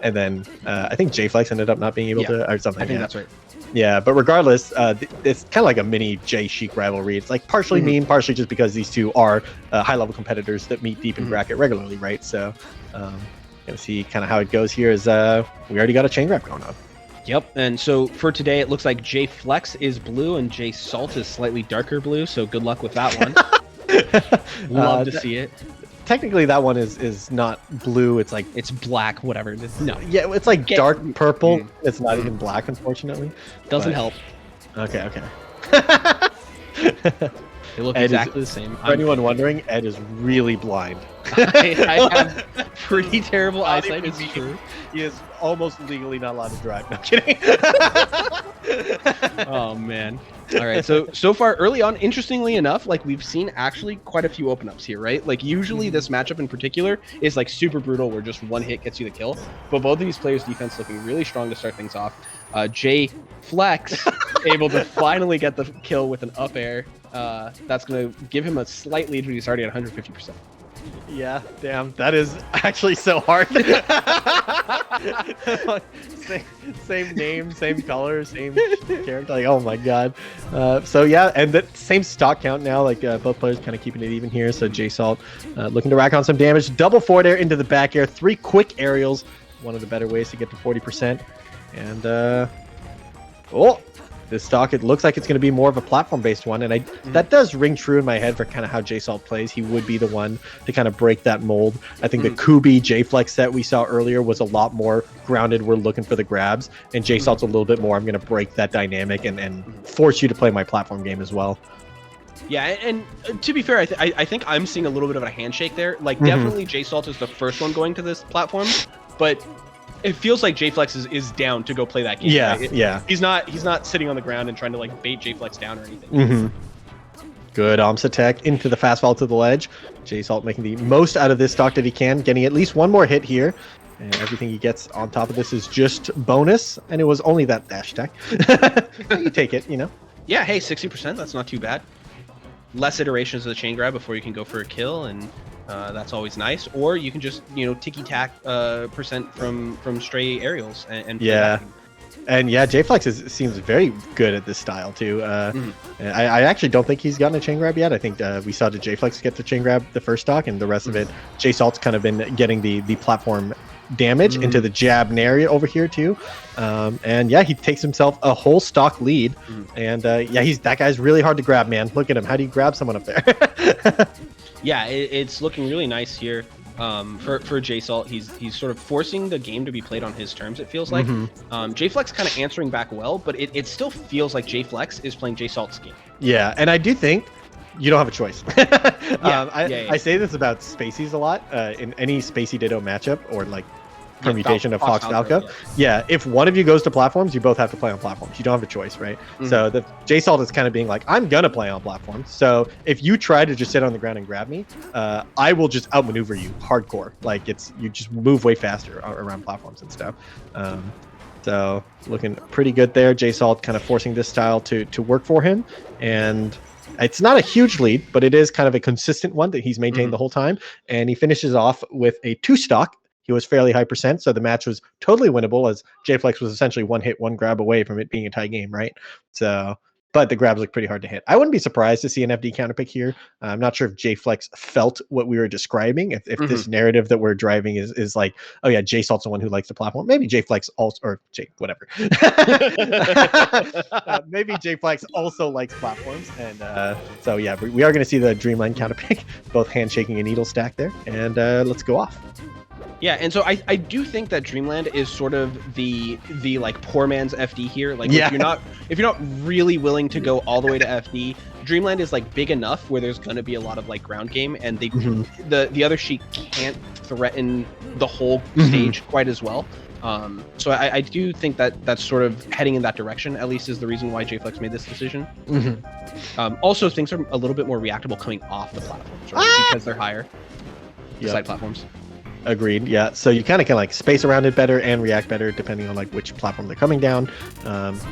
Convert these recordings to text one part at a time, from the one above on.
and then I think Jflex ended up not being able to, or something. I think that's right. Yeah, but regardless, it's kind of like a mini Jflex rivalry. It's like partially mean, partially just because these two are high-level competitors that meet deep in bracket regularly, right? So, gonna see kind of how it goes here. Is we already got a chain grab going on. Yep, and so for today, it looks like Jflex is blue and JSalt is slightly darker blue. So good luck with that one. Love to see it. Technically, that one is not blue. It's like it's black, whatever. No. Yeah, it's like dark purple. It's not even black, unfortunately. Doesn't help. Okay. They look exactly the same. For anyone wondering, Ed is really blind. I have pretty terrible eyesight. It's true. He is almost legally not allowed to drive. No, I'm kidding. Oh man. All right. So far early on, interestingly enough, like we've seen actually quite a few open ups here, right? Like usually this matchup in particular is like super brutal, where just one hit gets you the kill. But both of these players' defense looking really strong to start things off. Jflex able to finally get the kill with an up air. That's gonna give him a slight lead, but he's already at 150%. Yeah, damn, that is actually so hard. same name, same color, same character. Like, oh my god. So yeah, and that same stock count now. Like both players kind of keeping it even here. So JSalt looking to rack on some damage. Double forward air into the back air. 3 quick aerials. One of the better ways to get to 40%. And this stock, it looks like it's going to be more of a platform-based one, and that does ring true in my head for kind of how JSalt plays. He would be the one to kind of break that mold. I think the Kubi Jflex set we saw earlier was a lot more grounded. We're looking for the grabs, and JSalt's a little bit more, I'm going to break that dynamic and force you to play my platform game as well. Yeah, and to be fair, I think I'm seeing a little bit of a handshake there. Like, definitely JSalt is the first one going to this platform, but it feels like Jflex is down to go play that game. Yeah, right? yeah. He's not sitting on the ground and trying to like bait Jflex down or anything. Good Omsa tech into the fast fall to the ledge. JSalt making the most out of this stock that he can, getting at least one more hit here. And everything he gets on top of this is just bonus, and it was only that dash tech. You take it, you know? Yeah, hey, 60%, that's not too bad. Less iterations of the chain grab before you can go for a kill, and that's always nice. Or you can just, ticky-tack percent from stray aerials and yeah. And yeah, Jflex seems very good at this style too. I actually don't think he's gotten a chain grab yet. I think we saw the Jflex get the chain grab the first stock, and the rest of it, JSalt's kind of been getting the platform damage into the jab area over here too. And yeah, he takes himself a whole stock lead. And yeah, that guy's really hard to grab, man. Look at him. How do you grab someone up there? Yeah, it's looking really nice here. For JSalt, he's sort of forcing the game to be played on his terms, it feels like. Jflex kind of answering back well, but it still feels like Jflex is playing JSalt's game. Yeah, and I do think you don't have a choice. I say this about Spaceys a lot. In any Spacey Ditto matchup, or like permutation of Fox Falco. Yeah, if one of you goes to platforms, you both have to play on platforms. You don't have a choice, right? So the JSalt is kind of being like, I'm gonna play on platforms. So if you try to just sit on the ground and grab me, I will just outmaneuver you hardcore. Like you just move way faster around platforms and stuff. So looking pretty good there. JSalt kind of forcing this style to work for him, and it's not a huge lead, but it is kind of a consistent one that he's maintained the whole time. And he finishes off with a 2 stock. He was fairly high percent, so the match was totally winnable, as Jflex was essentially one hit, one grab away from it being a tie game, right? So, but the grabs look pretty hard to hit. I wouldn't be surprised to see an FD counterpick here. I'm not sure if Jflex felt what we were describing. If this narrative that we're driving is like, oh yeah, JSalt's the one who likes the platform. Maybe Jflex also, or whatever. Maybe Jflex also likes platforms, and so yeah, we are going to see the Dreamland counterpick, both handshaking and needle stack there, and let's go off. Yeah, and so I do think that Dreamland is sort of the like poor man's FD here. Like if you're not really willing to go all the way to FD, Dreamland is like big enough where there's gonna be a lot of like ground game, and they the other Sheik can't threaten the whole stage quite as well. So I do think that that's sort of heading in that direction, at least is the reason why Jflex made this decision. Also, things are a little bit more reactable coming off the platforms, right? Because they're higher, the side platforms. Agreed. Yeah. So you kind of can like space around it better and react better depending on like which platform they're coming down.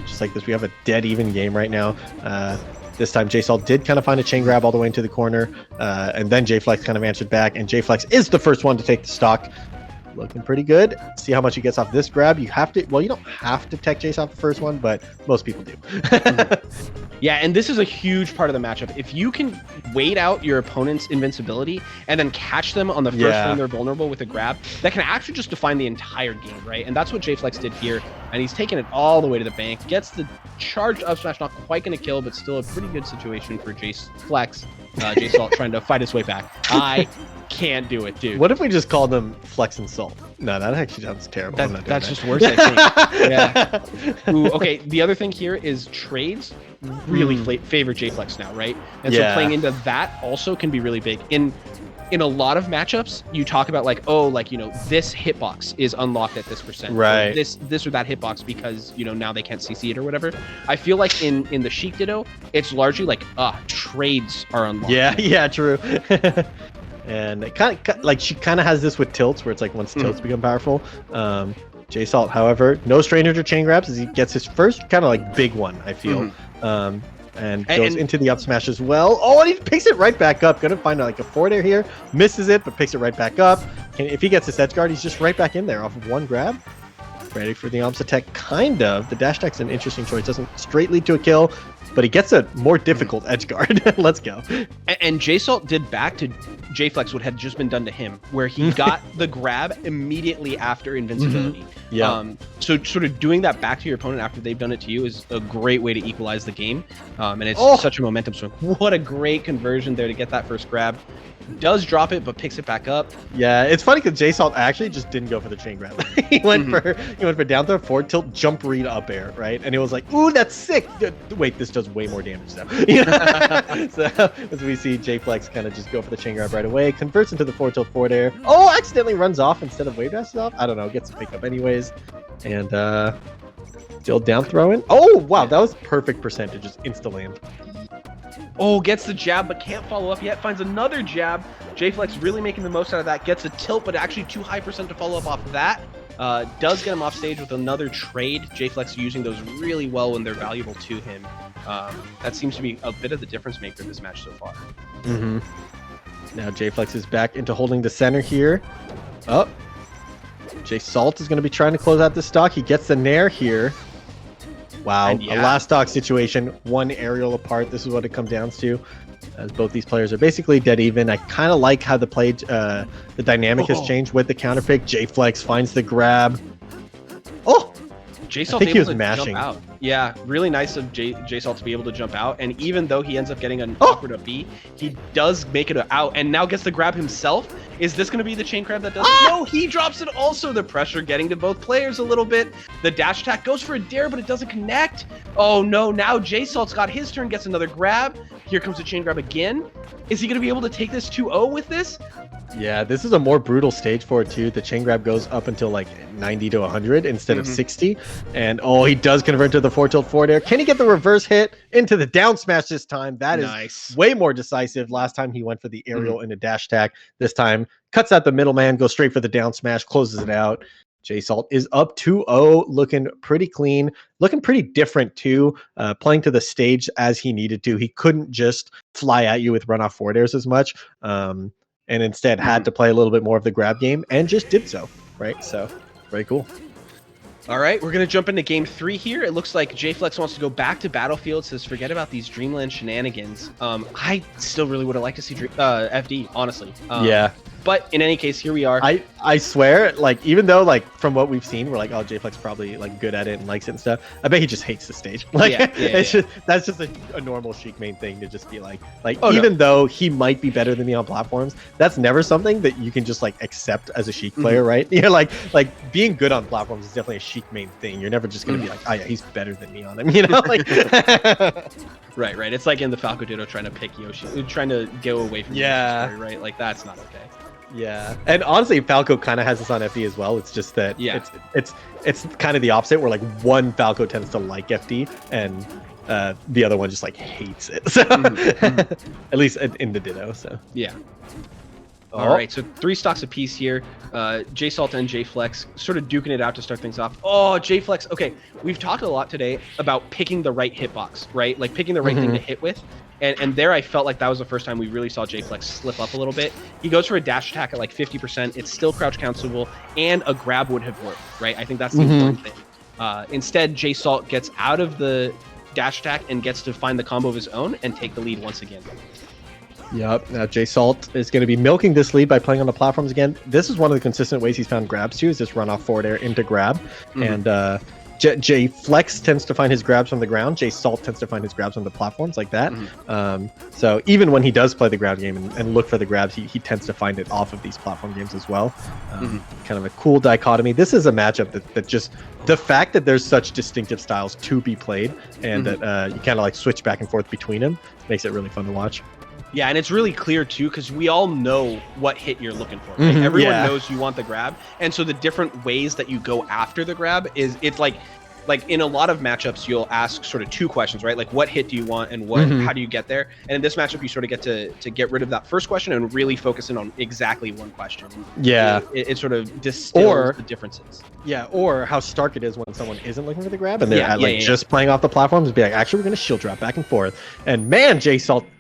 Just like this, we have a dead even game right now. This time JSalt did kind of find a chain grab all the way into the corner, and then Jflex kind of answered back, and Jflex is the first one to take the stock. looking pretty good. See how much he gets off this grab. You have to, well, you don't have to tech chase off the first one, but most people do. Yeah, and this is a huge part of the matchup. If you can wait out your opponent's invincibility and then catch them on the first frame they're vulnerable with a grab, that can actually just define the entire game, right? And that's what Jflex did here, and he's taking it all the way to the bank. Gets the charged up smash, not quite going to kill, but still a pretty good situation for JFlex. JSalt trying to fight his way back. I can't do it, dude. What if we just called them Flex and Salt? No, that actually sounds terrible. That's just worse, I think. Yeah. Ooh, okay, the other thing here is trades really favor Jflex now, right? And so playing into that also can be really big. In a lot of matchups, you talk about like, oh, like, you know, this hitbox is unlocked at this percent. Right. Or this or that hitbox because, you know, now they can't CC it or whatever. I feel like in the Sheik Ditto, it's largely like, trades are unlocked. Yeah, true. And it kind of like she kind of has this with tilts where it's like once tilts become powerful. JSalt, however, no stranger to chain grabs as he gets his first kind of like big one, I feel. And goes into the up smash as well. Oh, and he picks it right back up. Gonna find like a forward air here. Misses it, but picks it right back up. And if he gets his edge guard, he's just right back in there off of one grab. Ready for the Omps attack, kind of. The dash attack's an interesting choice. Doesn't straight lead to a kill, but he gets a more difficult edge guard. Let's go. And JSalt did back to Jflex what had just been done to him, where he got the grab immediately after invincibility. So sort of doing that back to your opponent after they've done it to you is a great way to equalize the game. And it's such a momentum swing. What a great conversion there to get that first grab. Does drop it, but picks it back up. Yeah, it's funny because JSalt actually just didn't go for the chain grab. he went for down throw, forward tilt, jump read, up air, right? And it was like, ooh, that's sick. Wait, this does way more damage though. So as we see Jflex kind of just go for the chain grab right away, converts into the forward tilt, forward air. Oh, accidentally runs off instead of wave dashes off. I don't know, gets a pick up anyways, and still down throwing. Oh wow, that was perfect percent to just insta land. Oh, gets the jab, but can't follow up yet. Finds another jab. Jflex really making the most out of that. Gets a tilt, but actually too high percent to follow up off that. Does get him off stage with another trade. Jflex using those really well when they're valuable to him. That seems to be a bit of the difference maker in this match so far. Now Jflex is back into holding the center here. Oh, JSalt is going to be trying to close out the stock. He gets the nair here. Wow, a last stock situation, one aerial apart. This is what it comes down to, as both these players are basically dead even. I kind of like how the dynamic has changed with the counter pick. Jflex finds the grab. Oh, JSalt able to jump out. Yeah, really nice of JSalt to be able to jump out. And even though he ends up getting an awkward up B, he does make it out and now gets the grab himself. Is this going to be the chain grab that does it? No, he drops it also. The pressure getting to both players a little bit. The dash attack goes for a dare, but it doesn't connect. Oh no, now JSalt's got his turn, gets another grab. Here comes the chain grab again. Is he going to be able to take this 2-0 with this? Yeah, this is a more brutal stage for it too. The chain grab goes up until like 90 to 100 instead of 60. And oh, he does convert to the forward tilt forward air. Can he get the reverse hit into the down smash this time? That is nice. Way more decisive. Last time he went for the aerial and a dash attack. This time cuts out the middleman, goes straight for the down smash, closes it out. JSalt is up 2-0, looking pretty clean, looking pretty different too, playing to the stage as he needed to. He couldn't just fly at you with runoff forward airs as much. And instead had to play a little bit more of the grab game and just did so, right? So very cool. All right, we're going to jump into game 3 here. It looks like Jflex wants to go back to Battlefield, says forget about these Dreamland shenanigans. I still really would have liked to see FD, honestly. Yeah. But in any case, here we are. I swear, like, even though, like, from what we've seen, we're like, oh, Jflex probably, like, good at it and likes it and stuff. I bet he just hates the stage. Like, that's just a normal Sheik main thing to just be like, even though he might be better than me on platforms, that's never something that you can just, like, accept as a Sheik player, right? You're like being good on platforms is definitely a Sheik main thing. You're never just going to be like, oh, yeah, he's better than me on him, you know? Like, right. It's like in the Falco Ditto trying to pick Yoshi, trying to go away from Yoshi story, right? Like, that's not okay. Yeah, and honestly, Falco kind of has this on FD as well. It's just that it's kind of the opposite, where like one Falco tends to like FD and the other one just like hates it. So at least in the Ditto. So yeah. All right, so 3 stocks apiece here. JSalt and Jflex sort of duking it out to start things off. Oh, Jflex. Okay, we've talked a lot today about picking the right hitbox, right? Like picking the right thing to hit with. And there I felt like that was the first time we really saw Jflex slip up a little bit. He goes for a dash attack at like 50%. It's still crouch countable, and a grab would have worked, right? I think that's the important thing. Instead, JSalt gets out of the dash attack and gets to find the combo of his own and take the lead once again. Yep. Now JSalt is going to be milking this lead by playing on the platforms again. This is one of the consistent ways he's found grabs too, is just run off forward air into grab. And Jflex tends to find his grabs from the ground. JSalt tends to find his grabs on the platforms like that. So even when he does play the ground game and look for the grabs, he tends to find it off of these platform games as well. Kind of a cool dichotomy. This is a matchup that just, the fact that there's such distinctive styles to be played and that you kind of like switch back and forth between them makes it really fun to watch. Yeah, and it's really clear too, because we all know what hit you're looking for. Right? Everyone knows you want the grab, and so the different ways that you go after the grab it's like in a lot of matchups you'll ask sort of two questions, right? Like what hit do you want, and what how do you get there? And in this matchup you sort of get to get rid of that first question and really focus in on exactly one question. Yeah, it sort of distills the differences. Yeah, or how stark it is when someone isn't looking for the grab and they're just playing off the platforms and be like, actually, we're going to shield drop back and forth. And man, JSalt